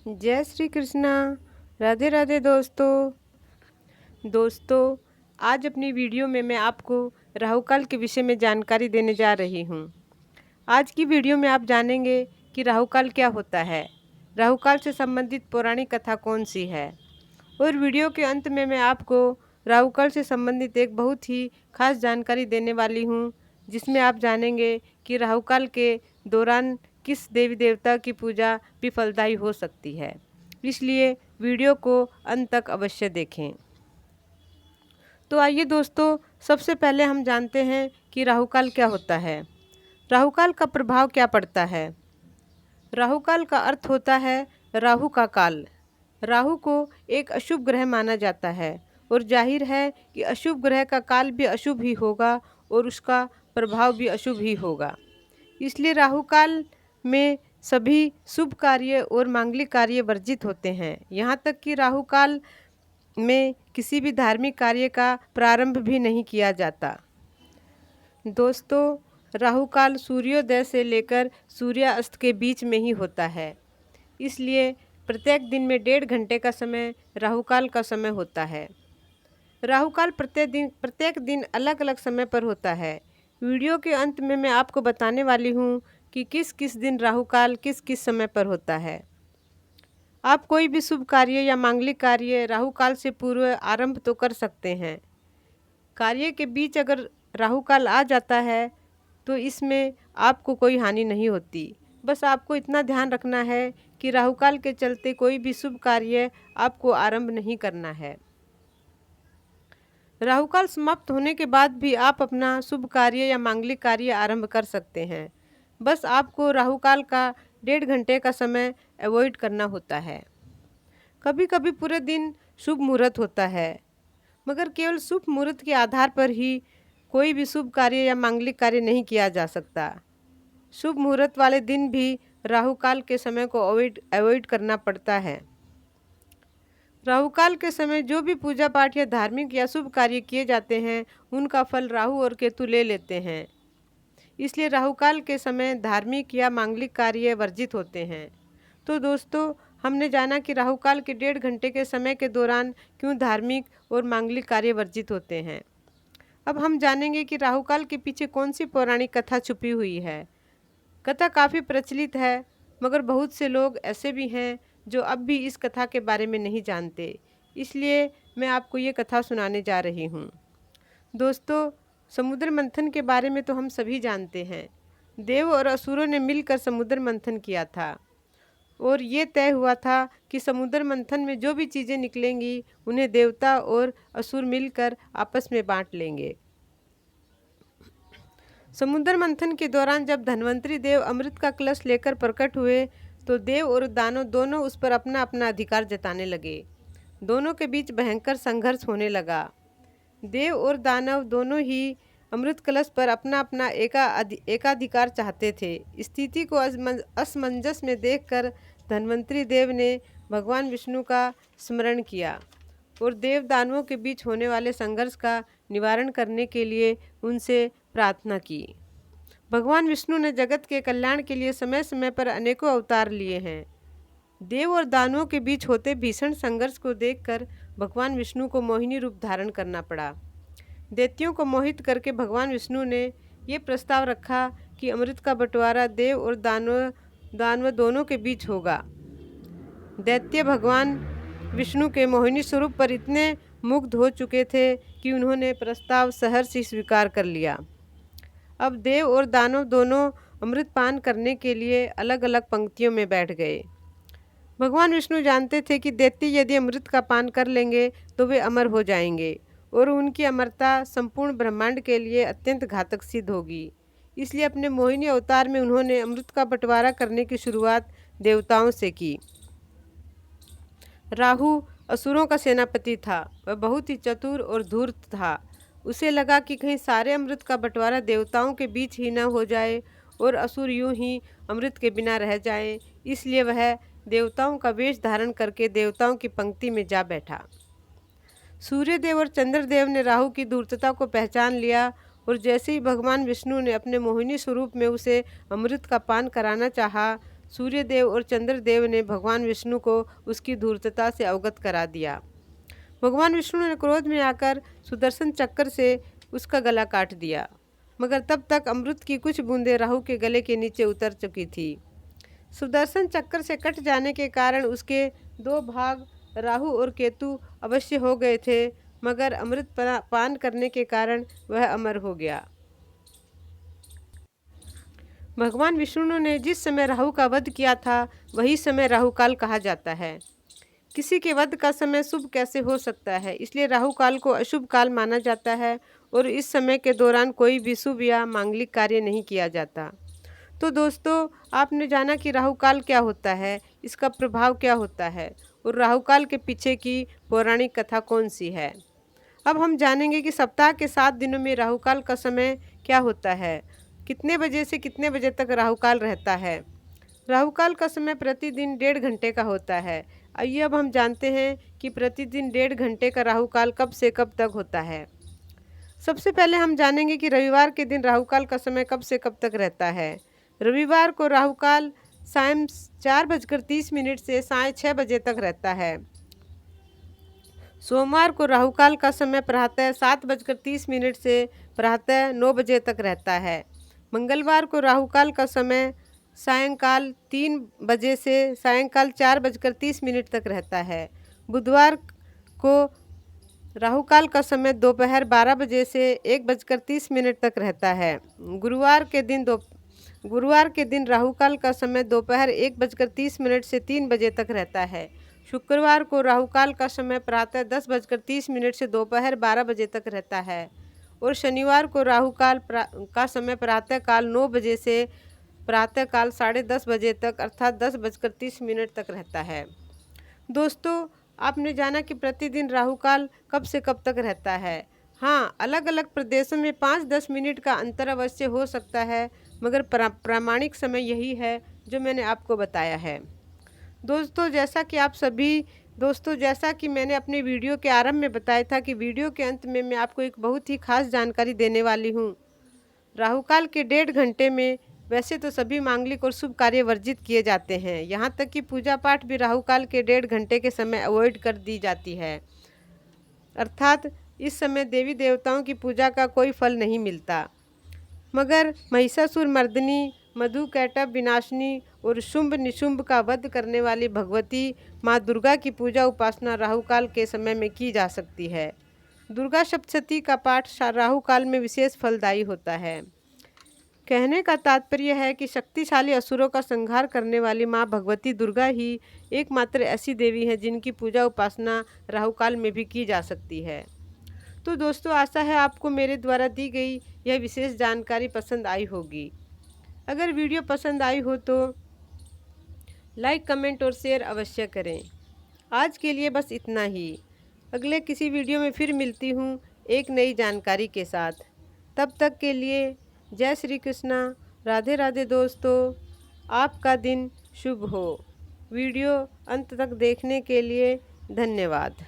जय श्री कृष्णा। राधे राधे दोस्तों, आज अपनी वीडियो में मैं आपको राहु काल के विषय में जानकारी देने जा रही हूँ। आज की वीडियो में आप जानेंगे कि राहु काल क्या होता है, राहु काल से संबंधित पौराणिक कथा कौन सी है, और वीडियो के अंत में मैं आपको राहु काल से संबंधित एक बहुत ही खास जानकारी देने वाली हूँ, जिसमें आप जानेंगे कि राहु काल के दौरान किस देवी देवता की पूजा भी फलदायी हो सकती है। इसलिए वीडियो को अंत तक अवश्य देखें। तो आइए दोस्तों, सबसे पहले हम जानते हैं कि राहु काल क्या होता है। राहु काल का प्रभाव क्या पड़ता है। राहु काल का अर्थ होता है राहु का काल। राहु को एक अशुभ ग्रह माना जाता है और जाहिर है कि अशुभ ग्रह का काल भी अशुभ ही होगा और उसका प्रभाव भी अशुभ ही होगा। इसलिए राहु काल में सभी शुभ कार्य और मांगलिक कार्य वर्जित होते हैं। यहाँ तक कि राहु काल में किसी भी धार्मिक कार्य का प्रारंभ भी नहीं किया जाता। दोस्तों, राहु काल सूर्योदय से लेकर सूर्यास्त के बीच में ही होता है। इसलिए प्रत्येक दिन में 1.5 घंटे का समय राहु काल का समय होता है। राहु काल प्रत्येक दिन अलग अलग समय पर होता है। वीडियो के अंत में मैं आपको बताने वाली हूँ कि किस किस दिन राहु काल किस किस समय पर होता है। आप कोई भी शुभ कार्य या मांगलिक कार्य राहु काल से पूर्व आरंभ तो कर सकते हैं। कार्य के बीच अगर राहु काल आ जाता है तो इसमें आपको कोई हानि नहीं होती। बस आपको इतना ध्यान रखना है कि राहु काल के चलते कोई भी शुभ कार्य आपको आरंभ नहीं करना है। राहु काल समाप्त होने के बाद भी आप अपना शुभ कार्य या मांगलिक कार्य आरंभ कर सकते हैं। बस आपको राहु काल का 1.5 घंटे का समय अवॉइड करना होता है। कभी कभी पूरे दिन शुभ मुहूर्त होता है, मगर केवल शुभ मुहूर्त के आधार पर ही कोई भी शुभ कार्य या मांगलिक कार्य नहीं किया जा सकता। शुभ मुहूर्त वाले दिन भी राहु काल के समय को अवॉइड करना पड़ता है। राहु काल के समय जो भी पूजा पाठ या धार्मिक या शुभ कार्य किए जाते हैं, उनका फल राहु और केतु ले लेते हैं। इसलिए राहु काल के समय धार्मिक या मांगलिक कार्य वर्जित होते हैं। तो दोस्तों, हमने जाना कि राहु काल के 1.5 घंटे के समय के दौरान क्यों धार्मिक और मांगलिक कार्य वर्जित होते हैं। अब हम जानेंगे कि राहु काल के पीछे कौन सी पौराणिक कथा छुपी हुई है। कथा काफ़ी प्रचलित है, मगर बहुत से लोग ऐसे भी हैं जो अब भी इस कथा के बारे में नहीं जानते। इसलिए मैं आपको ये कथा सुनाने जा रही हूँ। दोस्तों, समुद्र मंथन के बारे में तो हम सभी जानते हैं। देव और असुरों ने मिलकर समुद्र मंथन किया था और ये तय हुआ था कि समुद्र मंथन में जो भी चीज़ें निकलेंगी उन्हें देवता और असुर मिलकर आपस में बांट लेंगे। समुद्र मंथन के दौरान जब धन्वंतरी देव अमृत का कलश लेकर प्रकट हुए तो देव और दानव दोनों उस पर अपना अपना अधिकार जताने लगे। दोनों के बीच भयंकर संघर्ष होने लगा। देव और दानव दोनों ही अमृत कलश पर अपना अपना एकाधिकार चाहते थे। स्थिति को असमंजस में देखकर धन्वंतरी देव ने भगवान विष्णु का स्मरण किया और देव दानवों के बीच होने वाले संघर्ष का निवारण करने के लिए उनसे प्रार्थना की। भगवान विष्णु ने जगत के कल्याण के लिए समय समय पर अनेकों अवतार लिए हैं। देव और दानवों के बीच होते भीषण संघर्ष को देखकर भगवान विष्णु को मोहिनी रूप धारण करना पड़ा। दैत्यों को मोहित करके भगवान विष्णु ने ये प्रस्ताव रखा कि अमृत का बंटवारा देव और दानव दोनों के बीच होगा। दैत्य भगवान विष्णु के मोहिनी स्वरूप पर इतने मुग्ध हो चुके थे कि उन्होंने प्रस्ताव सहर्ष ही स्वीकार कर लिया। अब देव और दानव दोनों अमृत पान करने के लिए अलग अलग पंक्तियों में बैठ गए। भगवान विष्णु जानते थे कि दैत्य यदि अमृत का पान कर लेंगे तो वे अमर हो जाएंगे और उनकी अमरता संपूर्ण ब्रह्मांड के लिए अत्यंत घातक सिद्ध होगी। इसलिए अपने मोहिनी अवतार में उन्होंने अमृत का बंटवारा करने की शुरुआत देवताओं से की। राहु असुरों का सेनापति था। वह बहुत ही चतुर और धूर्त था। उसे लगा कि कहीं सारे अमृत का बंटवारा देवताओं के बीच ही न हो जाए और असुर यूं ही अमृत के बिना रह जाएं। इसलिए वह देवताओं का वेश धारण करके देवताओं की पंक्ति में जा बैठा। सूर्यदेव और चंद्रदेव ने राहु की धूर्तता को पहचान लिया और जैसे ही भगवान विष्णु ने अपने मोहिनी स्वरूप में उसे अमृत का पान कराना चाहा, सूर्यदेव और चंद्रदेव ने भगवान विष्णु को उसकी धूर्तता से अवगत करा दिया। भगवान विष्णु ने क्रोध में आकर सुदर्शन चक्र से उसका गला काट दिया, मगर तब तक अमृत की कुछ बूंदें राहु के गले के नीचे उतर चुकी थी। सुदर्शन चक्र से कट जाने के कारण उसके दो भाग राहु और केतु अवश्य हो गए थे, मगर अमृत पान करने के कारण वह अमर हो गया। भगवान विष्णु ने जिस समय राहु का वध किया था वही समय राहुकाल कहा जाता है। किसी के वध का समय शुभ कैसे हो सकता है, इसलिए राहुकाल को अशुभ काल माना जाता है और इस समय के दौरान कोई भी शुभ या मांगलिक कार्य नहीं किया जाता। तो दोस्तों, आपने जाना कि राहुकाल क्या होता है, इसका प्रभाव क्या होता है और राहुकाल के पीछे की पौराणिक कथा कौन सी है। अब हम जानेंगे कि सप्ताह के 7 दिनों में राहुकाल का समय क्या होता है, कितने बजे से कितने बजे तक राहुकाल रहता है। राहुकाल का समय प्रतिदिन 1.5 घंटे का होता है। आइए अब हम जानते हैं कि प्रतिदिन 1.5 घंटे का राहुकाल कब से कब तक होता है। सबसे पहले हम जानेंगे कि रविवार के दिन राहुकाल का समय कब से कब तक रहता है। रविवार को राहुकाल सायं 4:30 से सायं 6 बजे तक रहता है। सोमवार को राहुकाल का समय प्रातः 7:30 से प्रातः 9 बजे तक रहता है। मंगलवार को राहुकाल का समय सायंकाल 3 बजे से सायंकाल 4:30 तक रहता है। बुधवार को राहुकाल का समय दोपहर 12 बजे से 1:30 तक रहता है। गुरुवार के दिन राहुकाल का समय दोपहर 1:30 से 3 बजे तक रहता है। शुक्रवार को राहुकाल का समय प्रातः 10:30 से दोपहर 12 बजे तक रहता है और शनिवार को राहुकाल का समय प्रातःकाल 9 बजे से प्रातःकाल 10:30 बजे तक अर्थात 10:30 तक रहता है। दोस्तों, आपने जाना कि प्रतिदिन राहुकाल कब से कब तक रहता है। हाँ, अलग अलग प्रदेशों में 5-10 मिनट का अंतर अवश्य हो सकता है, मगर प्रामाणिक समय यही है जो मैंने आपको बताया है। दोस्तों, जैसा कि मैंने अपने वीडियो के आरंभ में बताया था कि वीडियो के अंत में मैं आपको एक बहुत ही खास जानकारी देने वाली हूँ। राहुकाल के 1.5 घंटे में वैसे तो सभी मांगलिक और शुभ कार्य वर्जित किए जाते हैं, यहाँ तक कि पूजा पाठ भी राहुकाल के 1.5 घंटे के समय अवॉइड कर दी जाती है, अर्थात इस समय देवी देवताओं की पूजा का कोई फल नहीं मिलता। मगर महिषासुर मर्दिनी, मधुकैटभ विनाशिनी और शुंभ निशुंभ का वध करने वाली भगवती माँ दुर्गा की पूजा उपासना राहुकाल के समय में की जा सकती है। दुर्गा सप्तशती का पाठ राहुकाल में विशेष फलदायी होता है। कहने का तात्पर्य है कि शक्तिशाली असुरों का संहार करने वाली माँ भगवती दुर्गा ही एकमात्र ऐसी देवी है जिनकी पूजा उपासना राहुकाल में भी की जा सकती है। तो दोस्तों, आशा है आपको मेरे द्वारा दी गई यह विशेष जानकारी पसंद आई होगी। अगर वीडियो पसंद आई हो तो लाइक, कमेंट और शेयर अवश्य करें। आज के लिए बस इतना ही। अगले किसी वीडियो में फिर मिलती हूँ एक नई जानकारी के साथ। तब तक के लिए जय श्री कृष्णा, राधे राधे। दोस्तों, आपका दिन शुभ हो। वीडियो अंत तक देखने के लिए धन्यवाद।